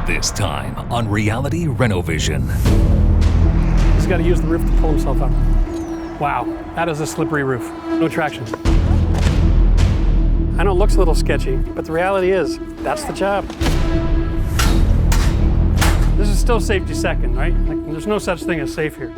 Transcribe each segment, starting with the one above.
This time on Reality Renovision. He's got to use the roof to pull himself up. Wow, that is a slippery roof. No traction. I know it looks a little sketchy, but the reality is, that's the job. This is still safety second, right? Like, there's no such thing as safe here.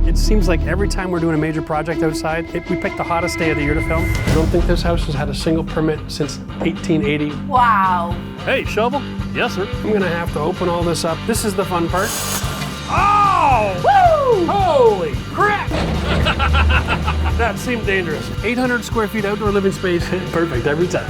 It seems like every time we're doing a major project outside, we pick the hottest day of the year to film. I don't think this house has had a single permit since 1880. Wow. Hey, shovel? Yes, sir. I'm gonna have to open all this up. This is the fun part. Oh! Woo! Holy crap! That seemed dangerous. 800 square feet outdoor living space. Perfect every time.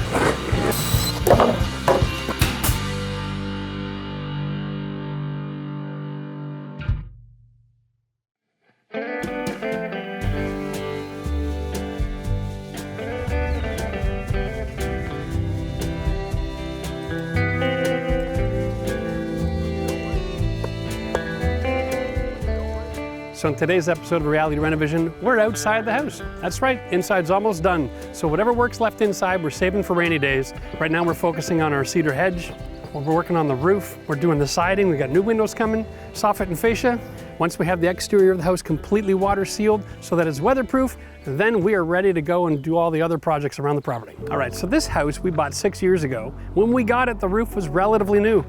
So in today's episode of Reality Renovision, we're outside the house. That's right, inside's almost done. So whatever work's left inside, we're saving for rainy days. Right now we're focusing on our cedar hedge. We're working on the roof. We're doing the siding. We got new windows coming, soffit and fascia. Once we have the exterior of the house completely water sealed so that it's weatherproof, then we are ready to go and do all the other projects around the property. All right, so this house we bought 6 years ago. When we got it, the roof was relatively new.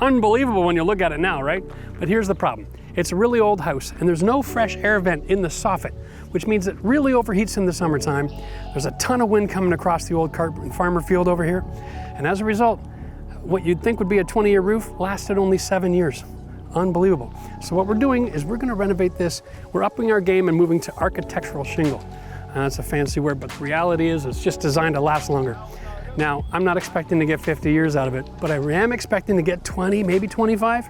Unbelievable when you look at it now, right? But here's the problem. It's a really old house and there's no fresh air vent in the soffit, which means it really overheats in the summertime. There's a ton of wind coming across the old farmer field over here. And as a result, what you'd think would be a 20-year roof lasted only 7 years. Unbelievable. So what we're doing is we're gonna renovate this. We're upping our game and moving to architectural shingle. That's a fancy word, but the reality is it's just designed to last longer. Now, I'm not expecting to get 50 years out of it, but I am expecting to get 20, maybe 25.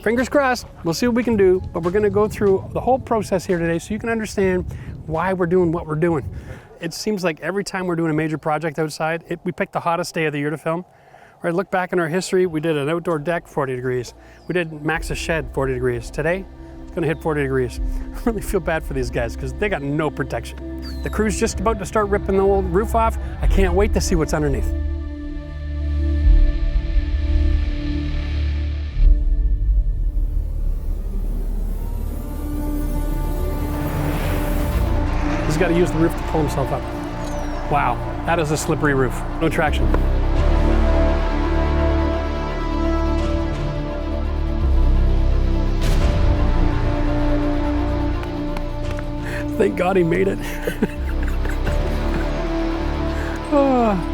Fingers crossed, we'll see what we can do, but we're gonna go through the whole process here today so you can understand why we're doing what we're doing. It seems like every time we're doing a major project outside, we pick the hottest day of the year to film. Right, look back in our history, we did an outdoor deck, 40 degrees. We did Max's shed, 40 degrees. Today, it's gonna hit 40 degrees. I really feel bad for these guys because they got no protection. The crew's just about to start ripping the old roof off. I can't wait to see what's underneath. He's got to use the roof to pull himself up. Wow, that is a slippery roof. No traction. Thank God he made it. Oh.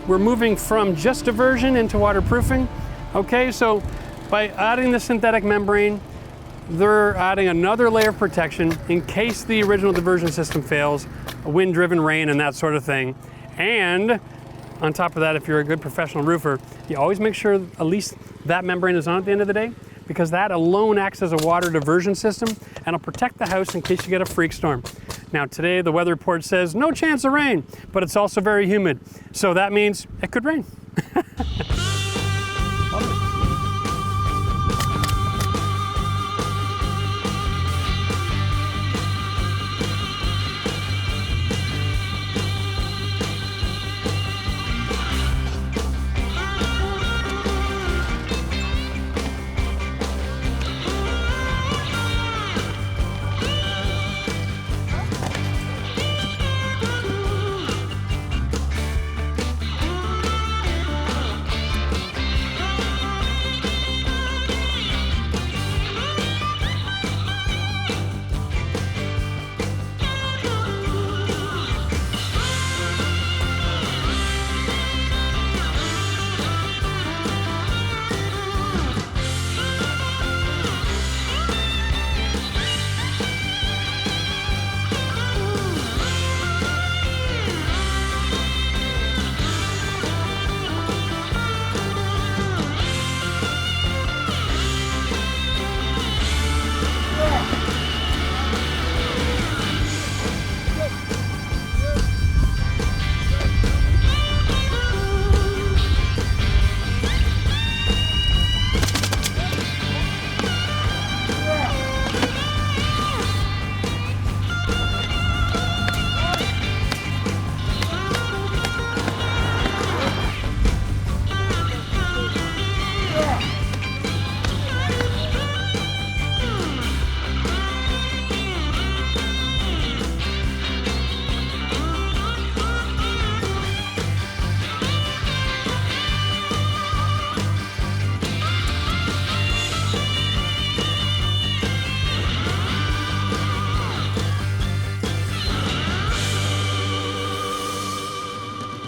We're moving from just diversion into waterproofing. Okay, so by adding the synthetic membrane, they're adding another layer of protection in case the original diversion system fails, wind-driven rain and that sort of thing. And on top of that, if you're a good professional roofer, you always make sure at least that membrane is on at the end of the day, because that alone acts as a water diversion system and it'll protect the house in case you get a freak storm. Now today the weather report says no chance of rain, but it's also very humid. So that means it could rain.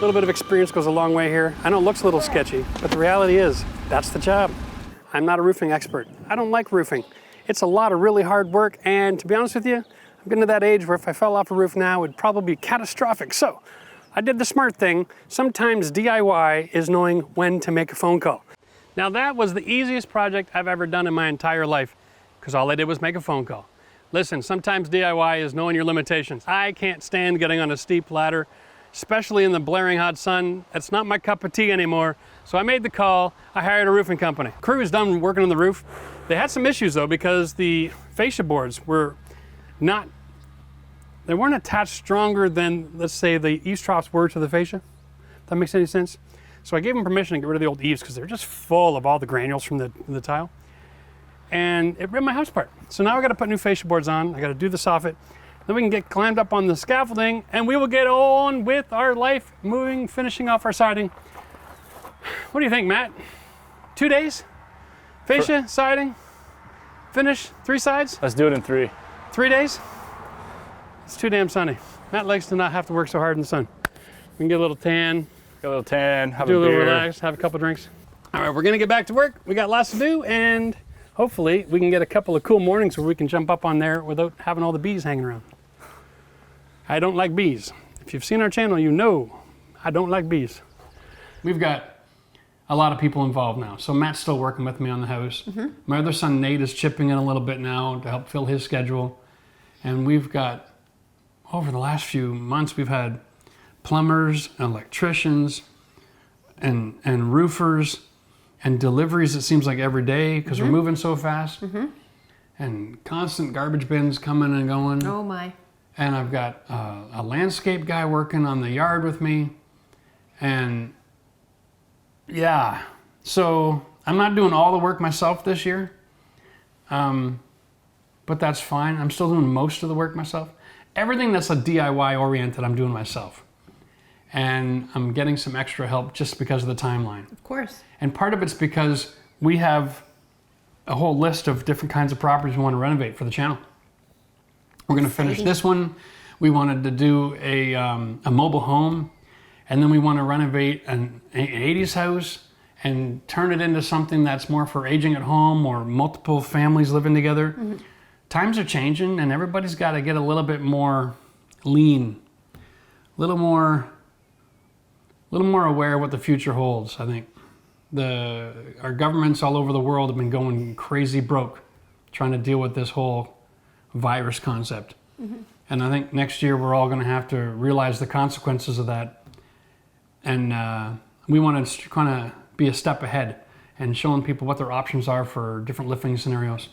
little bit of experience goes a long way here. I know it looks a little sketchy, but the reality is, that's the job. I'm not a roofing expert. I don't like roofing. It's a lot of really hard work, and to be honest with you, I'm getting to that age where if I fell off a roof now, it'd probably be catastrophic. So I did the smart thing. Sometimes DIY is knowing when to make a phone call. Now that was the easiest project I've ever done in my entire life, because all I did was make a phone call. Listen, sometimes DIY is knowing your limitations. I can't stand getting on a steep ladder, especially in the blaring hot sun. That's not my cup of tea anymore. So I made the call, I hired a roofing company. Crew is done working on the roof. They had some issues though, because the fascia boards were they weren't attached stronger than, let's say, the eaves troughs were to the fascia. If that makes any sense? So I gave them permission to get rid of the old eaves because they're just full of all the granules from the tile. And it ripped my house apart. So now I gotta put new fascia boards on, I gotta do the soffit, then we can get climbed up on the scaffolding and we will get on with our life, moving, finishing off our siding. What do you think, Matt? 2 days? Fascia, siding, finish, 3 sides? Let's do it in 3. 3 days? It's too damn sunny. Matt likes to not have to work so hard in the sun. We can get a little tan. Get a little tan, have do a a little beer. relax, have a couple drinks. All right, we're gonna get back to work. We got lots to do, and hopefully we can get a couple of cool mornings where we can jump up on there without having all the bees hanging around. I don't like bees. If you've seen our channel, you know I don't like bees. We've got a lot of people involved now. So Matt's still working with me on the house. My other son Nate is chipping in a little bit now to help fill his schedule. And we've got, over the last few months, we've had plumbers, electricians, and roofers, and deliveries, it seems like every day, because we're moving so fast. And constant garbage bins coming and going. Oh my. And I've got a landscape guy working on the yard with me. And yeah, so I'm not doing all the work myself this year, but that's fine. I'm still doing most of the work myself. Everything that's a DIY oriented, I'm doing myself. And I'm getting some extra help just because of the timeline. Of course. And part of it's because we have a whole list of different kinds of properties we want to renovate for the channel. We're going to finish this one. We wanted to do a mobile home, and then we want to renovate an 80s house and turn it into something that's more for aging at home or multiple families living together. Times are changing, and everybody's got to get a little bit more lean, a little more aware of what the future holds, I think. Our governments all over the world have been going crazy broke trying to deal with this whole virus concept. And I think next year we're all going to have to realize the consequences of that. And we want to kind of be a step ahead and showing people what their options are for different living scenarios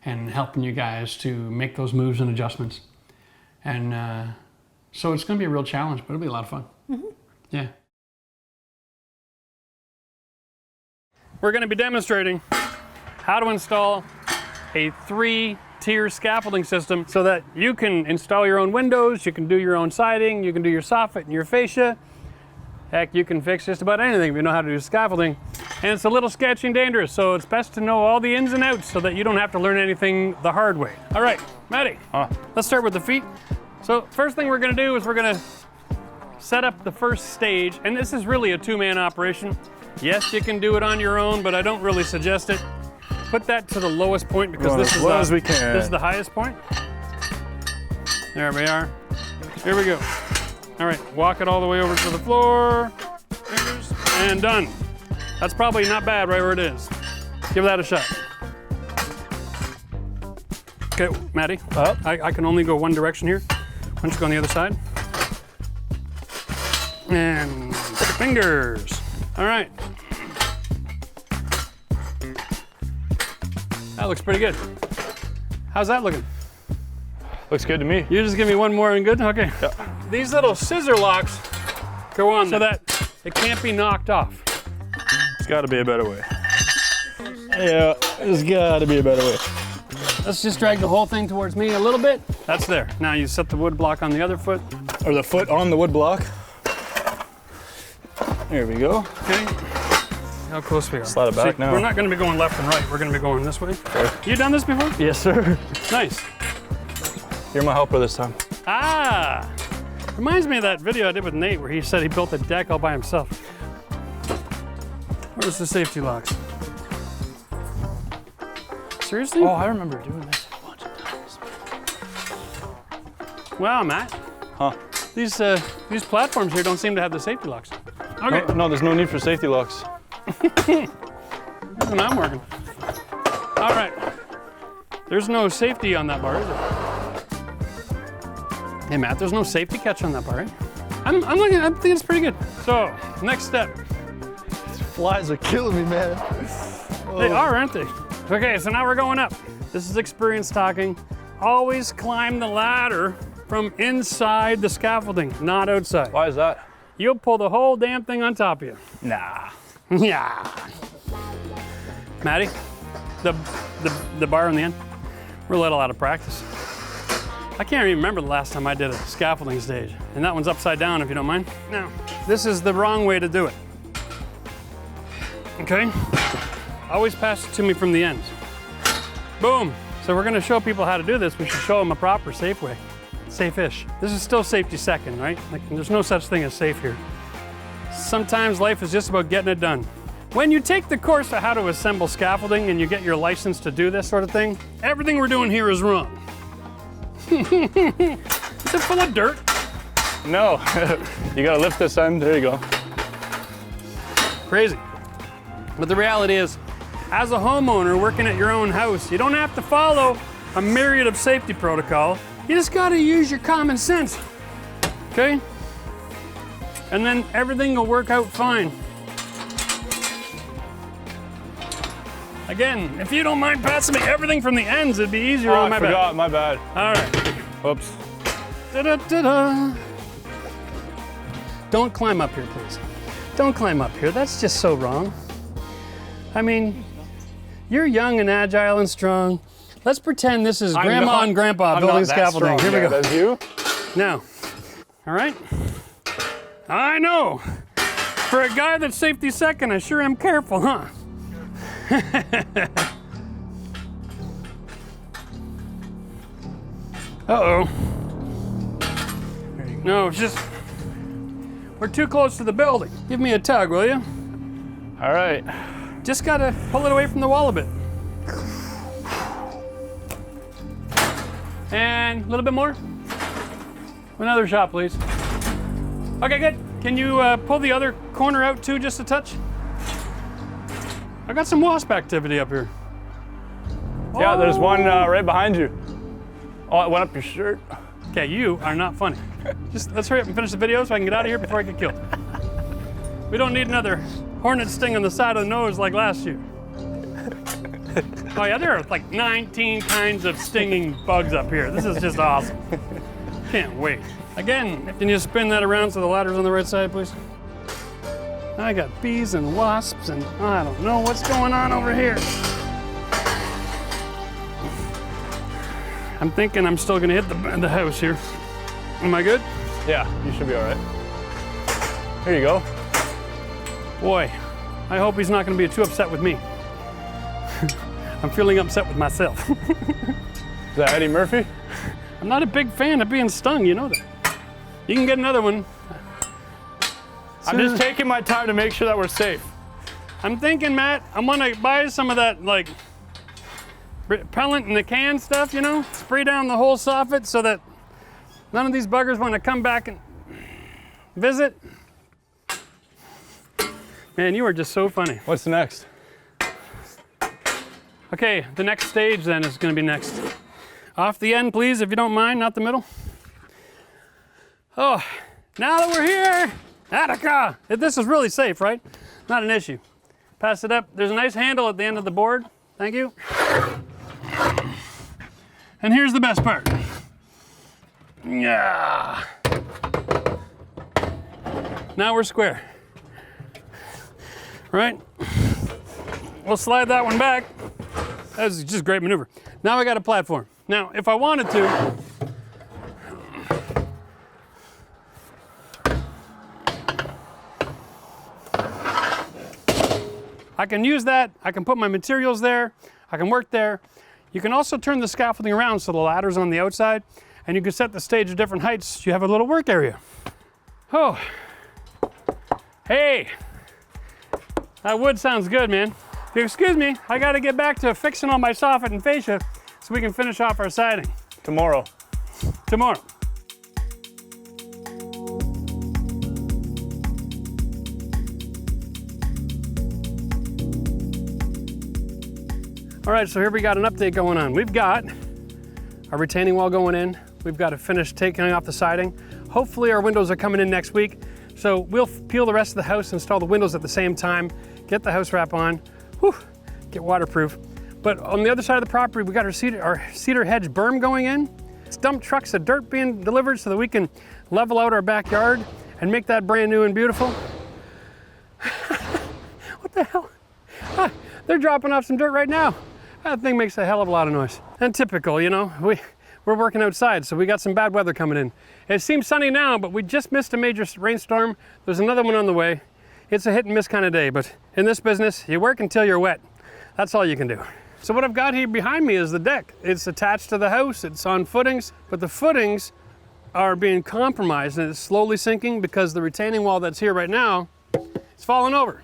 and helping you guys to make those moves and adjustments. And so it's going to be a real challenge, but it'll be a lot of fun. Yeah. We're going to be demonstrating how to install a 3-tier scaffolding system so that you can install your own windows, you can do your own siding, you can do your soffit and your fascia. Heck, you can fix just about anything if you know how to do scaffolding. And it's a little sketchy and dangerous, so it's best to know all the ins and outs so that you don't have to learn anything the hard way. All right, Matty, let's start with the feet. So first thing we're gonna do is we're gonna set up the first stage, and this is really a 2-man operation. Yes, you can do it on your own, but I don't really suggest it. Put that to the lowest point because this is the highest point. There we are. Here we go. All right, walk it all the way over to the floor. And done. That's probably not bad right where it is. Give that a shot. Okay, Matty, I can only go one direction here. Why don't you go on the other side? And fingers. All right. That looks pretty good. How's that looking? Looks good to me. You just give me one more and good? Okay. Yep. These little scissor locks go on so that it can't be knocked off. There's got to be a better way. Yeah, there's got to be a better way. Let's just drag the whole thing towards me a little bit. That's there. Now you set the wood block on the other foot. Or the foot on the wood block. There we go. Okay. How close we are. Slide it back now. We're not going to be going left and right. We're going to be going this way. Okay. You done this before? Yes, sir. Nice. You're my helper this time. Ah. Reminds me of that video I did with Nate where he said he built a deck all by himself. Where's the safety locks? Seriously? Oh, I remember doing this a bunch of times. Wow, Matt. Huh? These platforms here don't seem to have the safety locks. Okay. No, there's no need for safety locks. When I'm working. All right. There's no safety on that bar, is there? Hey, Matt, there's no safety catch on that bar, right? I'm thinking it's pretty good. So, next step. These flies are killing me, man. They are, aren't they? Okay, so now we're going up. This is experience talking. Always climb the ladder from inside the scaffolding, not outside. Why is that? You'll pull the whole damn thing on top of you. Nah. Yeah. Maddie, the bar on the end, we're a little out of practice. I can't even remember the last time I did a scaffolding stage. And that one's upside down, if you don't mind. Now, this is the wrong way to do it. Okay? Always pass it to me from the ends. Boom. So we're gonna show people how to do this. We should show them a proper, safe way. Safe-ish. This is still safety second, right? Like, there's no such thing as safe here. Sometimes life is just about getting it done. When you take the course of how to assemble scaffolding and you get your license to do this sort of thing, everything we're doing here is wrong. Is it full of dirt? No. You gotta lift this end. There you go. Crazy. But the reality is, as a homeowner working at your own house, you don't have to follow a myriad of safety protocol. You just gotta use your common sense, okay? And then everything will work out fine. Again, if you don't mind passing me everything from the ends, it'd be easier on my forgot, bad. my bad. All right. Whoops. Da-da-da-da. Don't climb up here, please. Don't climb up here, that's just so wrong. I mean, you're young and agile and strong. Let's pretend this is Grandma and Grandpa building scaffolding. Here we go. That's you? Now, all right? I know. For a guy that's safety second, I sure am careful, huh? Uh-oh. No, it's just, we're too close to the building. Give me a tug, will you? All right. Just gotta pull it away from the wall a bit. And a little bit more. Another shot, please. Okay, good. Can you pull the other corner out too, just a touch? I got some wasp activity up here. Yeah, there's one right behind you. Oh, it went up your shirt. Okay, you are not funny. Just let's hurry up and finish the video so I can get out of here before I get killed. We don't need another hornet sting on the side of the nose like last year. Oh yeah, there are like 19 kinds of stinging bugs up here. This is just awesome. Can't wait. Again, can you spin that around so the ladder's on the right side, please? I got bees and wasps and I don't know what's going on over here. I'm thinking I'm still gonna hit the house here. Am I good? Yeah, you should be all right. Here you go. Boy, I hope he's not gonna be too upset with me. I'm feeling upset with myself. Is that Eddie Murphy? I'm not a big fan of being stung, you know that. You can get another one. I'm just taking my time to make sure that we're safe. I'm thinking, Matt, I'm gonna buy some of that like repellent in the can stuff, you know? Spray down the whole soffit so that none of these buggers want to come back and visit. Man, you are just so funny. What's next? Okay, the next stage then is gonna be next. Off the end, please, if you don't mind, not the middle. Oh, now that we're here, Attica! This is really safe, right? Not an issue. Pass it up. There's a nice handle at the end of the board. Thank you. And here's the best part. Yeah. Now we're square. Right? We'll slide that one back. That was just a great maneuver. Now I got a platform. Now, if I wanted to, I can use that. I can put my materials there. I can work there. You can also turn the scaffolding around so the ladder's on the outside. and you can set the stage at different heights. You have a little work area. Oh, hey, that wood sounds good, man. If you excuse me, I gotta get back to fixing all my soffit and fascia so we can finish off our siding. Tomorrow. Tomorrow. All right, so here we got an update going on. We've got our retaining wall going in. We've got to finish taking off the siding. Hopefully our windows are coming in next week. So we'll peel the rest of the house, install the windows at the same time, get the house wrap on, whew, get waterproof. But on the other side of the property, we got our cedar hedge berm going in. It's dump trucks of dirt being delivered so that we can level out our backyard and make that brand new and beautiful. What the hell? Ah, they're dropping off some dirt right now. That thing makes a hell of a lot of noise. And typical, you know, we're working outside, so we got some bad weather coming in. It seems sunny now, but we just missed a major rainstorm. There's another one on the way. It's a hit and miss kind of day, but in this business, you work until you're wet. That's all you can do. So what I've got here behind me is the deck. It's attached to the house, it's on footings, but the footings are being compromised and it's slowly sinking because the retaining wall that's here right now is falling over.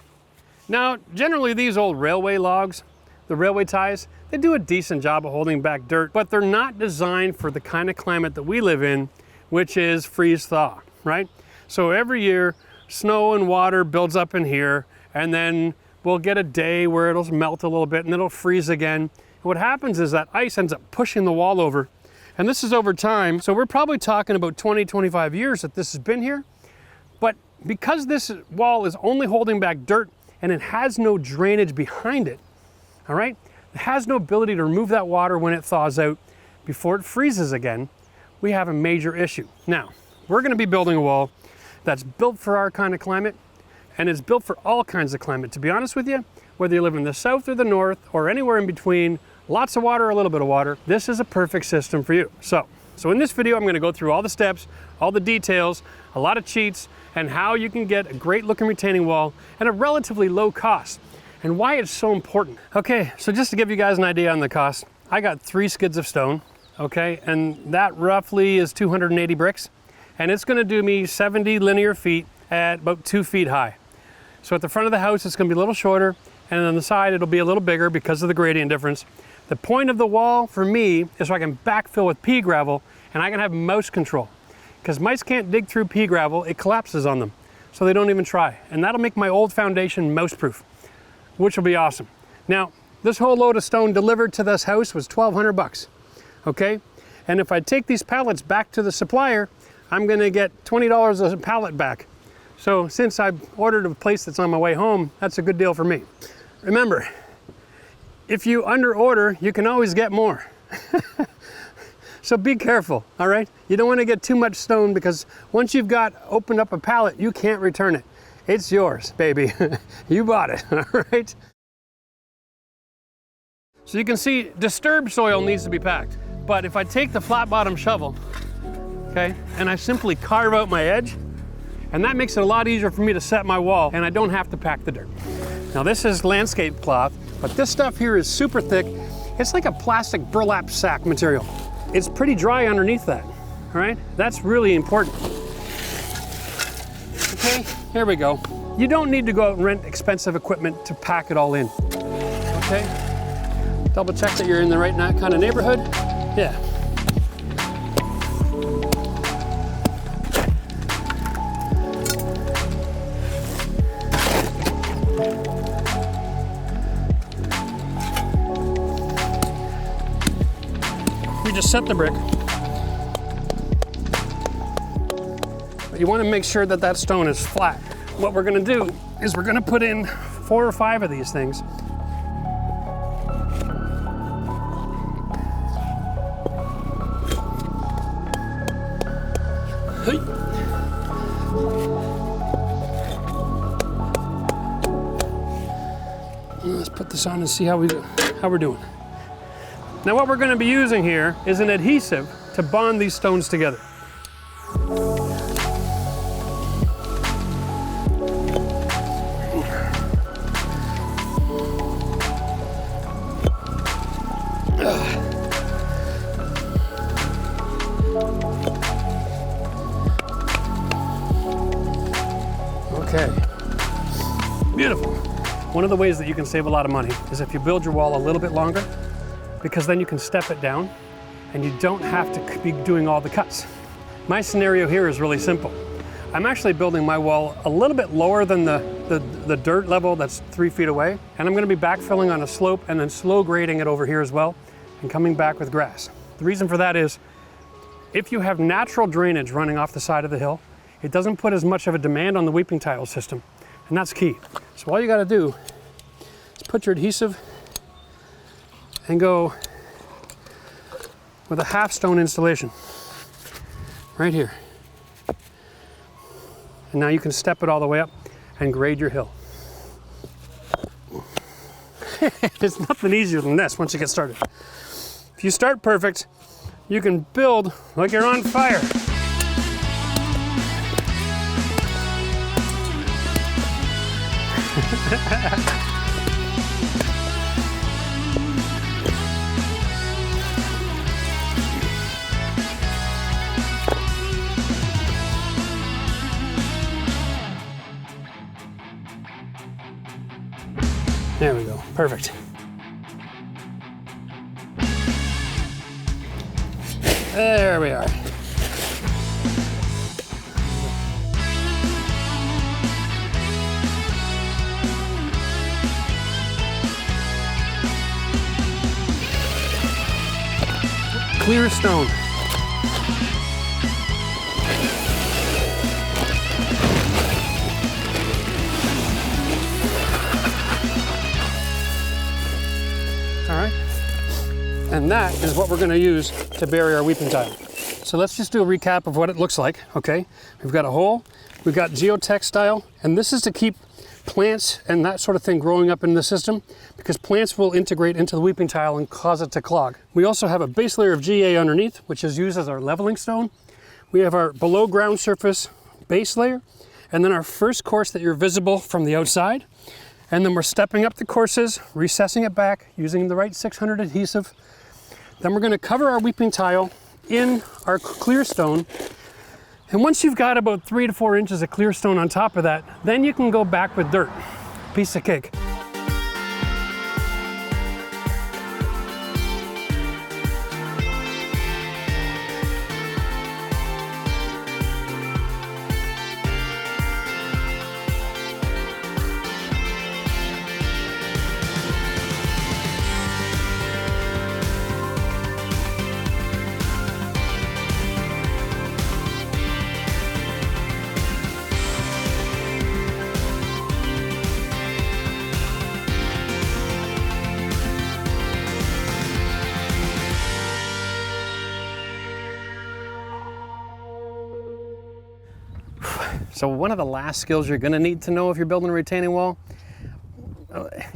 Now, generally these old railway logs, the railway ties, they do a decent job of holding back dirt, but they're not designed for the kind of climate that we live in, which is freeze-thaw, right? So every year, snow and water builds up in here, and then we'll get a day where it'll melt a little bit and it'll freeze again. And what happens is that ice ends up pushing the wall over, and this is over time, so we're probably talking about 20, 25 years that this has been here. But because this wall is only holding back dirt and it has no drainage behind it, all right? It has no ability to remove that water when it thaws out before it freezes again. We have a major issue. Now, we're gonna be building a wall that's built for our kind of climate, and it's built for all kinds of climate. To be honest with you, whether you live in the south or the north or anywhere in between, lots of water, a little bit of water, this is a perfect system for you. So in this video, I'm gonna go through all the steps, all the details, a lot of cheats, and how you can get a great looking retaining wall at a relatively low cost, and why it's so important. Okay, so just to give you guys an idea on the cost, I got 3 skids of stone, okay, and that roughly is 280 bricks, and it's gonna do me 70 linear feet at about 2 feet high. So at the front of the house, it's gonna be a little shorter, and on the side, it'll be a little bigger because of the gradient difference. The point of the wall for me is so I can backfill with pea gravel, and I can have mouse control. Because mice can't dig through pea gravel, it collapses on them. So they don't even try. And that'll make my old foundation mouse-proof, which will be awesome. Now, this whole load of stone delivered to this house was 1,200 bucks, okay? And if I take these pallets back to the supplier, I'm gonna get $20 a pallet back. So since I've ordered a place that's on my way home, that's a good deal for me. Remember, if you under order, you can always get more. So be careful, all right? You don't wanna get too much stone because once you've opened up a pallet, you can't return it. It's yours, baby. You bought it, all right? So you can see disturbed soil needs to be packed. But if I take the flat bottom shovel, okay, and I simply carve out my edge, and that makes it a lot easier for me to set my wall, and I don't have to pack the dirt. Now this is landscape cloth, but this stuff here is super thick. It's like a plastic burlap sack material. It's pretty dry underneath that, all right? That's really important. Okay, here we go. You don't need to go out and rent expensive equipment to pack it all in, okay? Double check that you're in the right kind of neighborhood. Yeah. We just set the brick. But you want to make sure that that stone is flat. What we're going to do is we're going to put in 4 or 5 of these things. Hey. Let's put this on and see how we're doing. Now what we're going to be using here is an adhesive to bond these stones together. Beautiful. One of the ways that you can save a lot of money is if you build your wall a little bit longer, because then you can step it down and you don't have to be doing all the cuts. My scenario here is really simple. I'm actually building my wall a little bit lower than the dirt level that's 3 feet away, and I'm gonna be backfilling on a slope and then slow grading it over here as well and coming back with grass. The reason for that is if you have natural drainage running off the side of the hill, it doesn't put as much of a demand on the weeping tile system, and that's key. So all you gotta do is put your adhesive and go with a half stone installation right here. And now you can step it all the way up and grade your hill. There's nothing easier than this once you get started. If you start perfect, you can build like you're on fire. There we go, perfect. There we are. Clear stone. And that is what we're going to use to bury our weeping tile. So let's just do a recap of what it looks like, okay? We've got a hole, we've got geotextile, and this is to keep plants and that sort of thing growing up in the system, because plants will integrate into the weeping tile and cause it to clog. We also have a base layer of GA underneath, which is used as our leveling stone. We have our below ground surface base layer, and then our first course that you're visible from the outside. And then we're stepping up the courses, recessing it back, using the right 600 adhesive. Then we're going to cover our weeping tile in our clear stone. And once you've got about 3 to 4 inches of clear stone on top of that, then you can go back with dirt. Piece of cake. So one of the last skills you're going to need to know if you're building a retaining wall,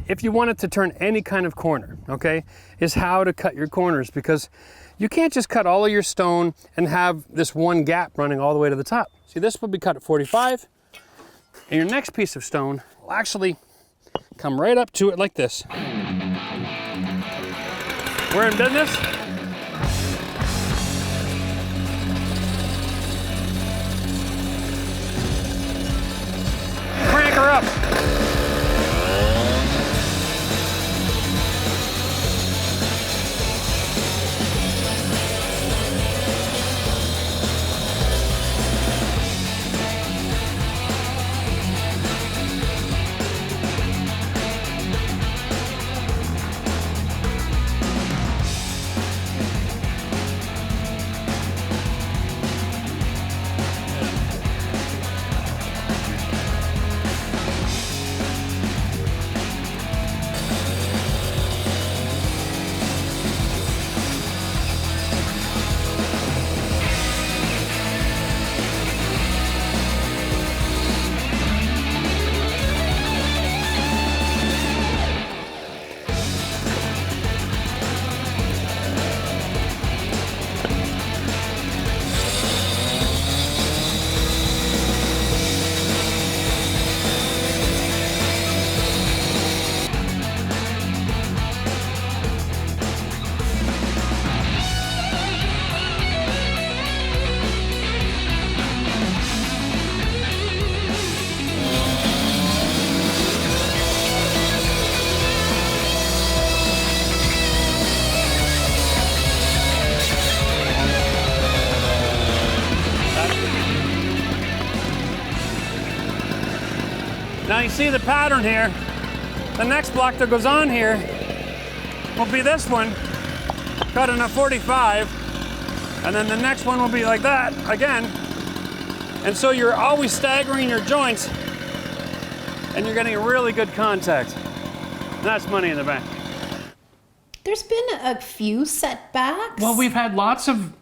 if you want it to turn any kind of corner, okay, is how to cut your corners, because you can't just cut all of your stone and have this one gap running all the way to the top. See, this will be cut at 45, and your next piece of stone will actually come right up to it like this. We're in business. Crank her up. Now you see the pattern here. The next block that goes on here will be this one, cut in a 45, and then the next one will be like that again. And so you're always staggering your joints, and you're getting a really good contact. That's money in the bank. There's been a few setbacks. Well, we've had lots of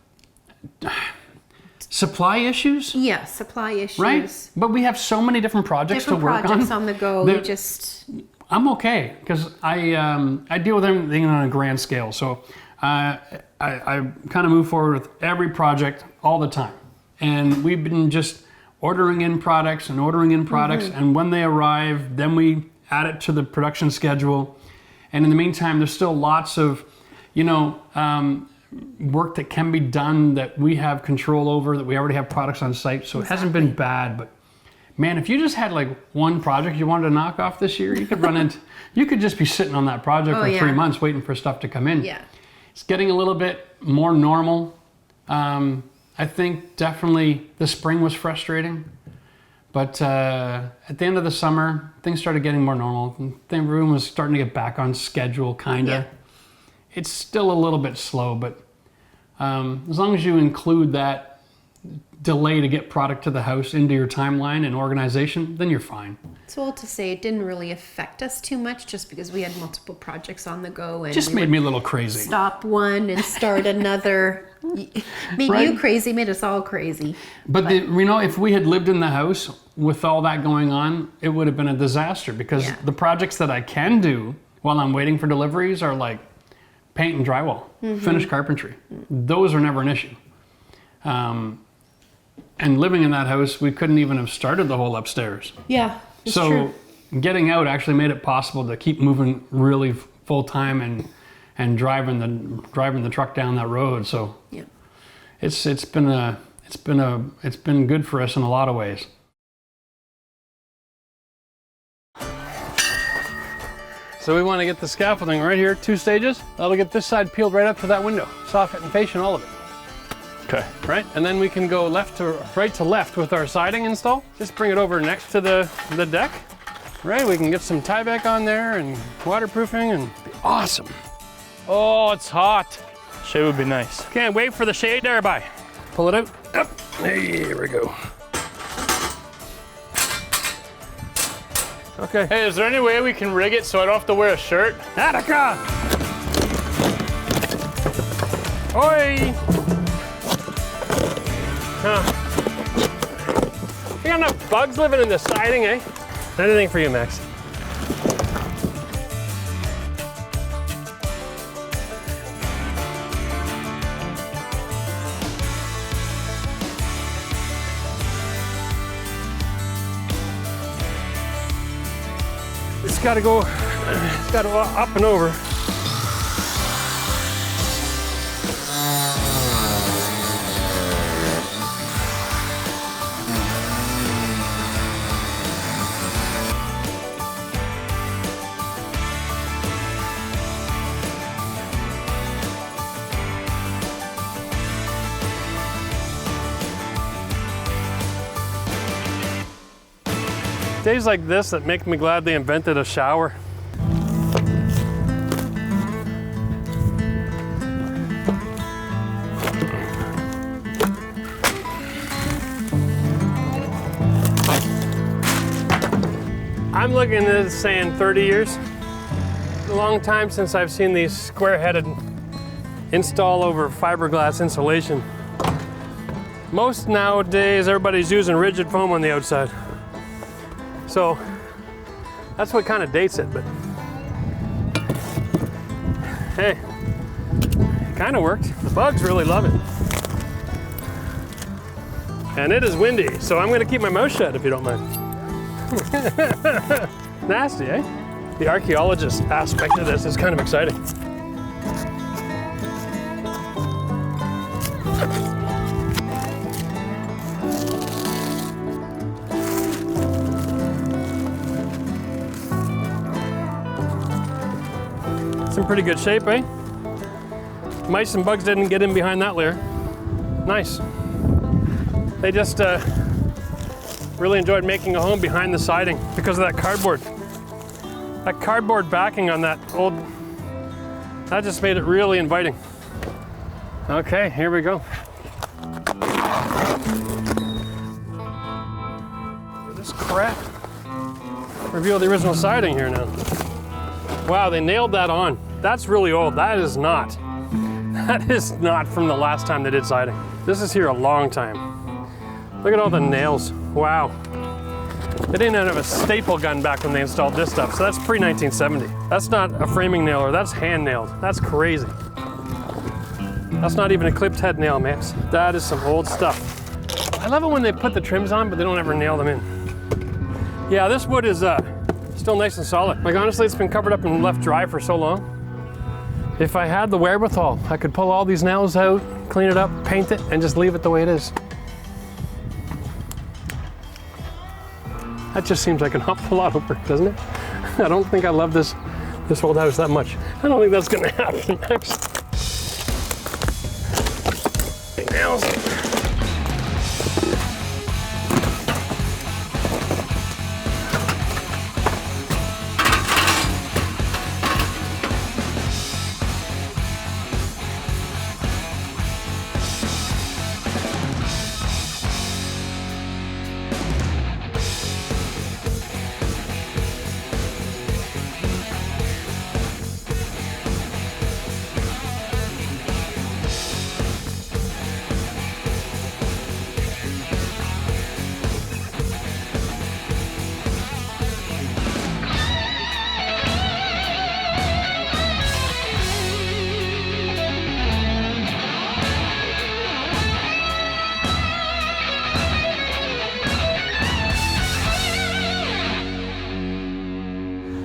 supply issues. Yeah, supply issues. Right? But we have so many different projects to work on. Projects on the go. We just... I'm okay, because I deal with everything on a grand scale. So I kind of move forward with every project all the time. And we've been just ordering in products and ordering in products. And when they arrive, then we add it to the production schedule. And in the meantime, there's still lots of, work that can be done that we have control over, that we already have products on site. So it hasn't been bad, but man, if you just had like one project you wanted to knock off this year, you could run into, you could just be sitting on that project for 3 months waiting for stuff to come in. Yeah. It's getting a little bit more normal. I think definitely the spring was frustrating, but at the end of the summer, things started getting more normal. Everyone was starting to get back on schedule, kinda. Yeah. It's still a little bit slow, but as long as you include that delay to get product to the house into your timeline and organization, then you're fine. So all to say, it didn't really affect us too much just because we had multiple projects on the go. And Just made me a little crazy. Stop one and start another. Made you crazy, made us all crazy. But if we had lived in the house with all that going on, it would have been a disaster, because the projects that I can do while I'm waiting for deliveries are like paint and drywall, finished carpentry. Those are never an issue. And living in that house, we couldn't even have started the whole upstairs. Yeah, it's So true. getting out actually made it possible to keep moving really full time and driving the truck down that road. So Yeah. it's been good for us in a lot of ways. So we want to get the scaffolding right here, 2 stages. That'll get this side peeled right up to that window, soffit and fascia and all of it. Okay. Right, and then we can go right to left with our siding install. Just bring it over next to the deck. Right, we can get some Tyvek on there and waterproofing, and be awesome. Oh, it's hot. Shade would be nice. Can't wait for the shade there, bye. Pull it out. Up. Here we go. Okay. Hey, is there any way we can rig it so I don't have to wear a shirt? Attica! Oi! You got enough bugs living in the siding, eh? Anything for you, Max. It's gotta go up and over. Days like this that make me glad they invented a shower. I'm looking at this saying 30 years. A long time since I've seen these square-headed install over fiberglass insulation. Most nowadays, everybody's using rigid foam on the outside. So that's what kind of dates it, but hey, it kind of worked. The bugs really love it. And it is windy, so I'm gonna keep my mouth shut if you don't mind. Nasty, eh? The archaeologist aspect of this is kind of exciting. It's in pretty good shape, eh? Mice and bugs didn't get in behind that layer. Nice. They just Really enjoyed making a home behind the siding because of that cardboard. That cardboard backing on that old, that just made it really inviting. Okay, here we go. This crap. Reveal the original siding here now. Wow, they nailed that on. That's really old. That is not from the last time they did siding. This is here a long time. Look at all the nails. Wow. They didn't have a staple gun back when they installed this stuff, so that's pre-1970. That's not a framing nailer, that's hand nailed. That's crazy. That's not even a clipped head nail, Max. That is some old stuff. I love it when they put the trims on, but they don't ever nail them in. Yeah, this wood is still nice and solid. Like honestly, it's been covered up and left dry for so long. If I had the wherewithal, I could pull all these nails out, clean it up, paint it, and just leave it the way it is. That just seems like an awful lot of work, doesn't it? I don't think I love this old house that much. I don't think that's gonna happen next. Big nails.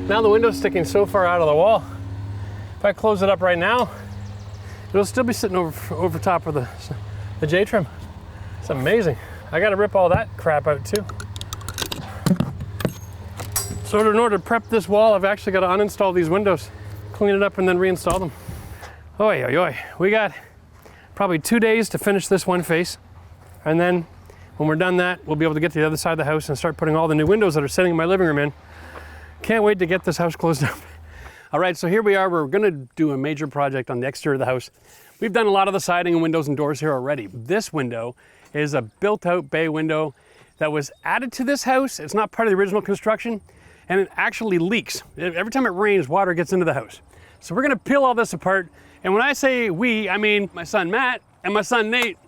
Now the window's sticking so far out of the wall. If I close it up right now, it'll still be sitting over top of the J-trim. It's amazing. I gotta rip all that crap out too. So in order to prep this wall, I've actually got to uninstall these windows, clean it up, and then reinstall them. Oy, oy, oy. We got probably 2 days to finish this one face. And then when we're done that, we'll be able to get to the other side of the house and start putting all the new windows that are sitting in my living room in. Can't wait to get this house closed up. All right, so here we are. We're gonna do a major project on the exterior of the house. We've done a lot of the siding and windows and doors here already. This window is a built-out bay window that was added to this house. It's not part of the original construction, and it actually leaks. Every time it rains, water gets into the house. So we're gonna peel all this apart. And when I say we, I mean my son Matt and my son Nate.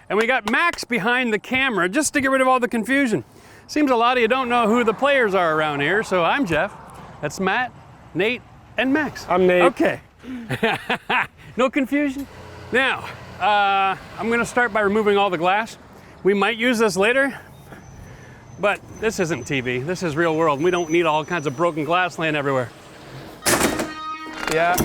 And we got Max behind the camera just to get rid of all the confusion. Seems a lot of you don't know who the players are around here, so I'm Jeff. That's Matt, Nate, and Max. I'm Nate. Okay. No confusion? Now, I'm gonna start by removing all the glass. We might use this later, but this isn't TV. This is real world. We don't need all kinds of broken glass laying everywhere. Yeah.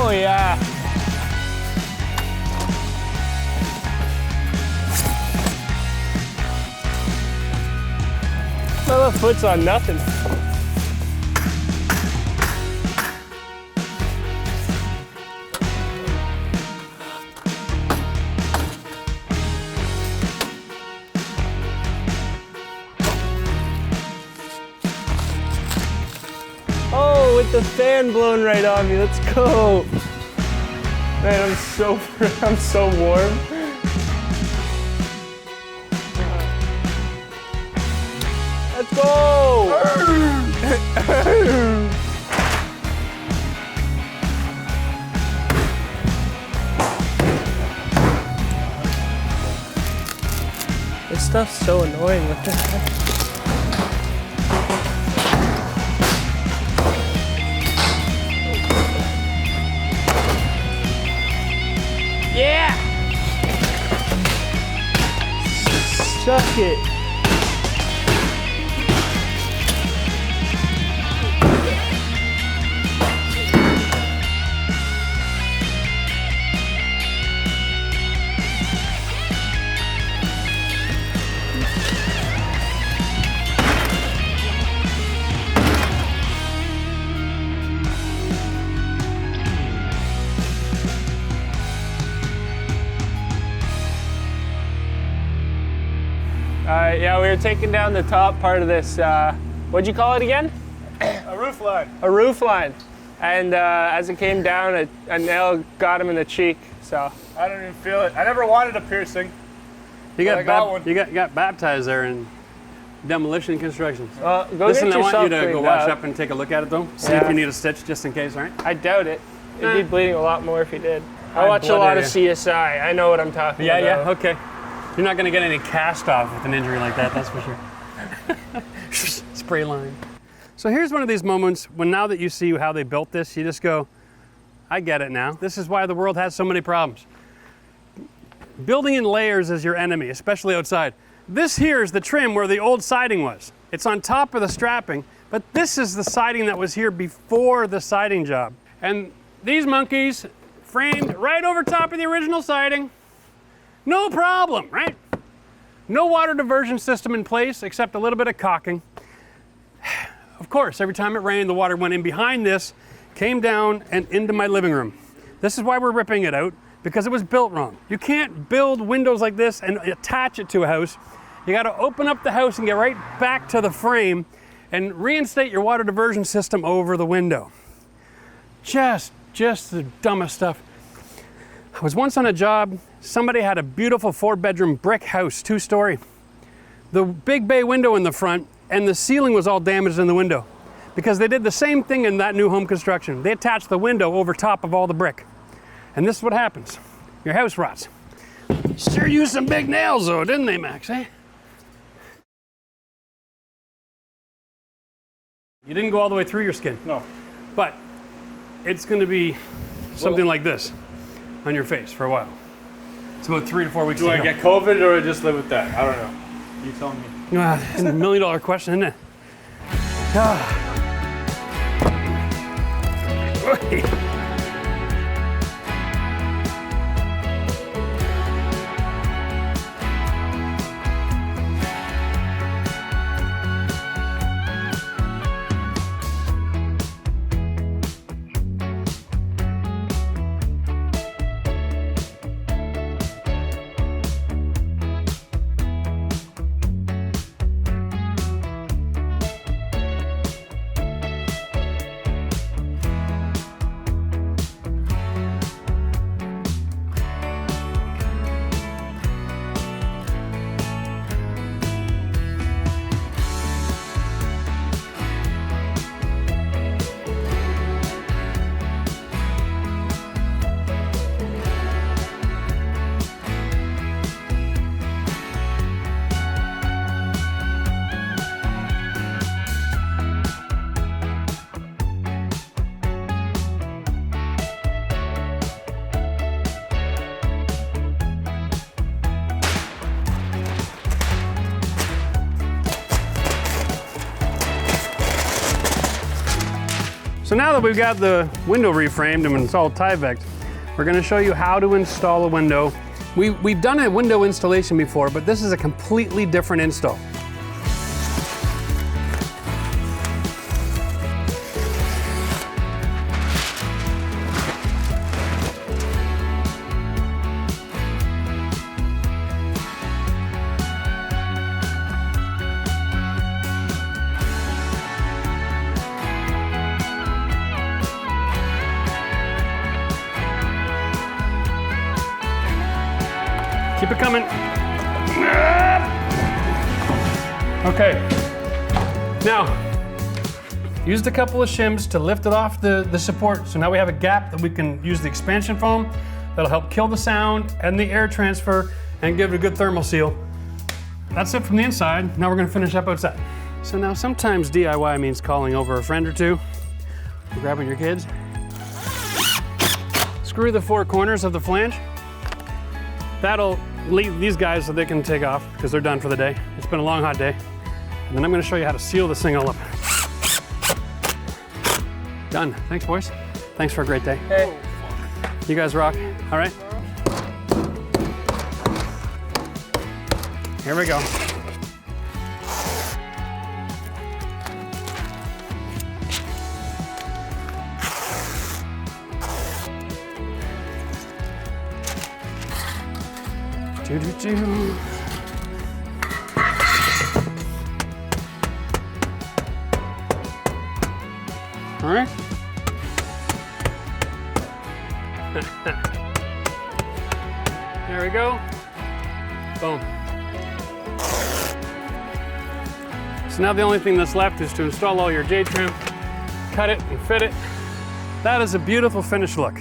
Oh yeah. My left foot's on nothing. Oh, with the fan blowing right on me. Let's go. Man, I'm so warm. Let's go. This stuff's so annoying. What the heck? Yeah! Suck it. Yeah, we were taking down the top part of this, what'd you call it again? A roof line. A roof line. And as it came down, a nail got him in the cheek, so. I don't even feel it. I never wanted a piercing. You I got one. you got baptized there in demolition construction. Go Listen, get I want you yourself to go cleaned wash up and take a look at it though. See if Yeah. you need a stitch just in case, all right? I doubt it. It'd be bleeding a lot more if you did. I I'd watch a blood lot of area. CSI. I know what I'm talking about. Yeah, okay. You're not gonna get any cast off with an injury like that, that's for sure. Spray line. So here's one of these moments when now that you see how they built this, you just go, I get it now. This is why the world has so many problems. Building in layers is your enemy, especially outside. This here is the trim where the old siding was. It's on top of the strapping, but this is the siding that was here before the siding job. And these monkeys framed right over top of the original siding. No problem, right? No water diversion system in place except a little bit of caulking. Of course, every time it rained, the water went in behind this, came down and into my living room. This is why we're ripping it out, because it was built wrong. You can't build windows like this and attach it to a house. You gotta open up the house and get right back to the frame and reinstate your water diversion system over the window. Just the dumbest stuff. I was once on a job, somebody had a beautiful 4-bedroom brick house, 2-story. The big bay window in the front and the ceiling was all damaged in the window because they did the same thing in that new home construction. They attached the window over top of all the brick. And this is what happens. Your house rots. Sure used some big nails though, didn't they, Max, eh? You didn't go all the way through your skin. No. But it's gonna be something like this on your face for a while. It's about 3 to 4 weeks Do to I heal. get COVID or I just live with that? I don't know. You tell me. It's a $1 million question, isn't it? So now that we've got the window reframed and it's all Tyvek, we're gonna show you how to install a window. We've done a window installation before, but this is a completely different install. Keep it coming. Okay. Now, used a couple of shims to lift it off the support. So now we have a gap that we can use the expansion foam that'll help kill the sound and the air transfer and give it a good thermal seal. That's it from the inside. Now we're gonna finish up outside. So now sometimes DIY means calling over a friend or two, or grabbing your kids. Screw the 4 corners of the flange. That'll leave these guys so they can take off because they're done for the day. It's been a long, hot day. And then I'm gonna show you how to seal this thing all up. Done. Thanks, boys. Thanks for a great day. Hey. You guys rock. All right. Here we go. all right? There we go. Boom. So now the only thing that's left is to install all your J-trim, cut it and fit it. That is a beautiful finished look.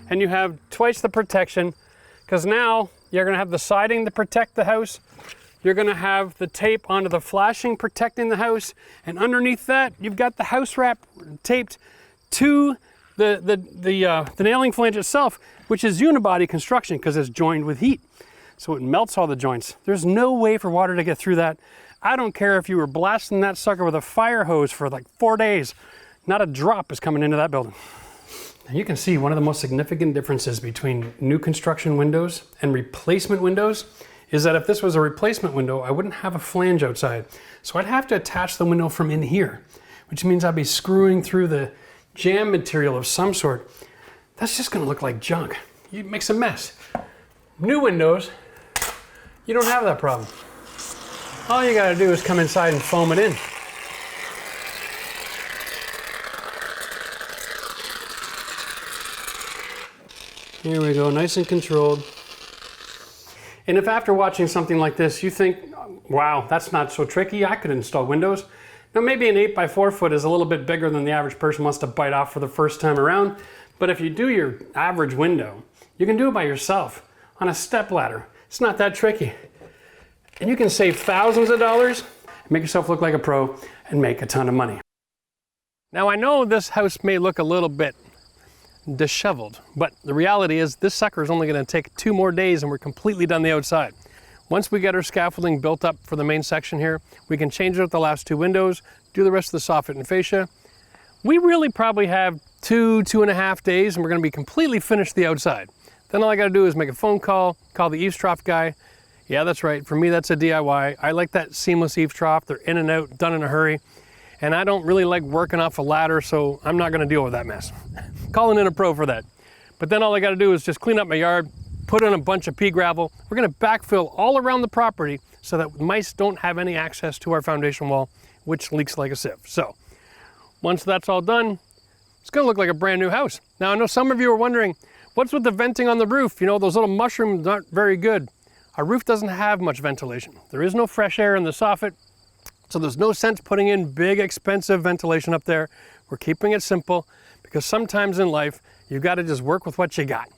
And you have twice the protection, because now you're gonna have the siding to protect the house. You're gonna have the tape onto the flashing protecting the house. And underneath that, you've got the house wrap taped to the nailing flange itself, which is unibody construction because it's joined with heat. So it melts all the joints. There's no way for water to get through that. I don't care if you were blasting that sucker with a fire hose for like 4 days. Not a drop is coming into that building. And you can see one of the most significant differences between new construction windows and replacement windows is that if this was a replacement window, I wouldn't have a flange outside. So I'd have to attach the window from in here, which means I'd be screwing through the jam material of some sort. That's just gonna look like junk. It makes a mess. New windows, you don't have that problem. All you gotta do is come inside and foam it in. Here we go, nice and controlled. And if after watching something like this, you think, wow, that's not so tricky, I could install windows. Now maybe an 8x4 foot is a little bit bigger than the average person wants to bite off for the first time around, but if you do your average window, you can do it by yourself on a step ladder. It's not that tricky. And you can save thousands of dollars, make yourself look like a pro, and make a ton of money. Now I know this house may look a little bit disheveled, but the reality is this sucker is only going to take 2 more days and we're completely done the outside. Once we get our scaffolding built up for the main section here, we can change out the last 2 windows, do the rest of the soffit and fascia. We really probably have 2.5 days and we're going to be completely finished the outside. Then all I got to do is make a phone call the eaves trough guy. Yeah, that's right. For me, that's a DIY. I like that seamless eaves trough. They're in and out, done in a hurry. And I don't really like working off a ladder, so I'm not gonna deal with that mess. Calling in a pro for that. But then all I gotta do is just clean up my yard, put in a bunch of pea gravel. We're gonna backfill all around the property so that mice don't have any access to our foundation wall, which leaks like a sieve. So once that's all done, it's gonna look like a brand new house. Now I know some of you are wondering, what's with the venting on the roof? You know, those little mushrooms aren't very good. Our roof doesn't have much ventilation. There is no fresh air in the soffit, so there's no sense putting in big, expensive ventilation up there. We're keeping it simple because sometimes in life, you've got to just work with what you got.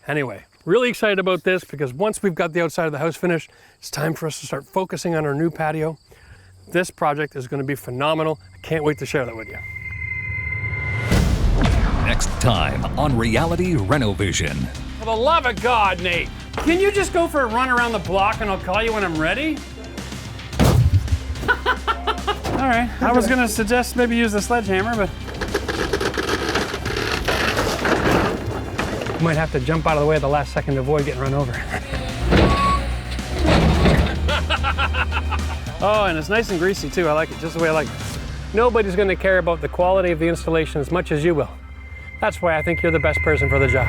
Anyway, really excited about this because once we've got the outside of the house finished, it's time for us to start focusing on our new patio. This project is going to be phenomenal. I can't wait to share that with you. Next time on Reality Renovision. For the love of God, Nate, can you just go for a run around the block and I'll call you when I'm ready? All right, I was gonna suggest maybe use the sledgehammer, but might have to jump out of the way at the last second to avoid getting run over. Oh, and it's nice and greasy too. I like it just the way I like it. Nobody's gonna care about the quality of the installation as much as you will. That's why I think you're the best person for the job.